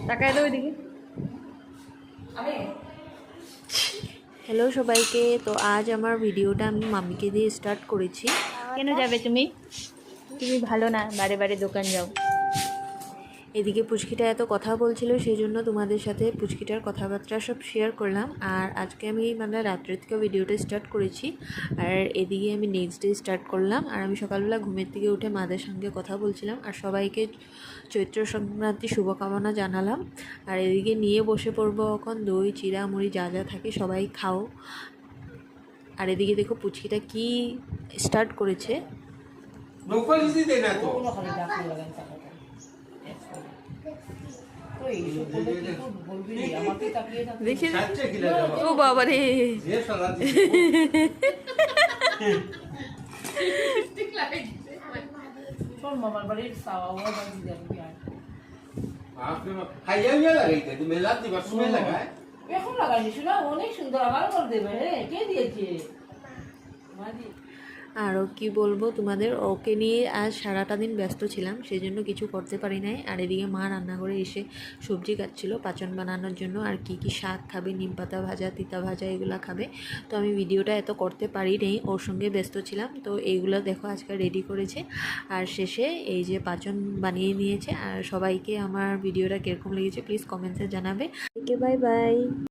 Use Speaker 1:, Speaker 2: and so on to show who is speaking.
Speaker 1: তাকায় দাও ওইদিকে।
Speaker 2: হ্যালো সবাইকে, তো আজ আমার ভিডিওটা আমি মাম্মিকে দিয়ে স্টার্ট করেছি।
Speaker 1: কেন যাবে তুমি? তুমি ভালো না, বারে বারে দোকান যাও।
Speaker 2: এদিকে পুচকিটা এত কথা বলছিল, সেই জন্য তোমাদের সাথে পুচকিটার কথাবার্তা সব শেয়ার করলাম। আর আজকে আমি মানে রাত্রে থেকে ভিডিওটা স্টার্ট করেছি, আর এদিকে আমি নেক্সট ডে স্টার্ট করলাম। আর আমি সকালবেলা ঘুমের থেকে উঠে মাদের সঙ্গে কথা বলছিলাম, আর সবাইকে চৈত্র সংক্রান্তির শুভকামনা জানালাম। আর এদিকে নিয়ে বসে পড়বো এখন দই চিড়া মুড়ি যা যা থাকে সবাই খাও। আর এদিকে দেখো পুচকিটা কি স্টার্ট করেছে। দেখে ও বাবা রে,
Speaker 3: এখন লাগাইনি শোনা, অনেক সুন্দর। আবার করে দেবে। হ্যাঁ, কে দিয়েছে?
Speaker 2: আরও কি বলবো তোমাদের, ওকে নিয়ে আজ সারাটা দিন ব্যস্ত ছিলাম, সেই জন্য কিছু করতে পারি নাই। আর এদিকে মা রান্নাঘরে এসে সবজি কাটছিল পাচন বানানোর জন্য, আর কি কি শাক খাবে, নিম পাতা ভাজা, তিতা ভাজা, এগুলো খাবে। তো আমি ভিডিওটা এত করতে পারি নেই, ওর সঙ্গে ব্যস্ত ছিলাম। তো এইগুলো দেখো আজকে রেডি করেছে, আর শেষে এই যে পাচন বানিয়ে নিয়েছে। আর সবাইকে আমার ভিডিওটা কীরকম লেগেছে প্লিজ কমেন্টসে জানাবে। ওকে, বাই বাই।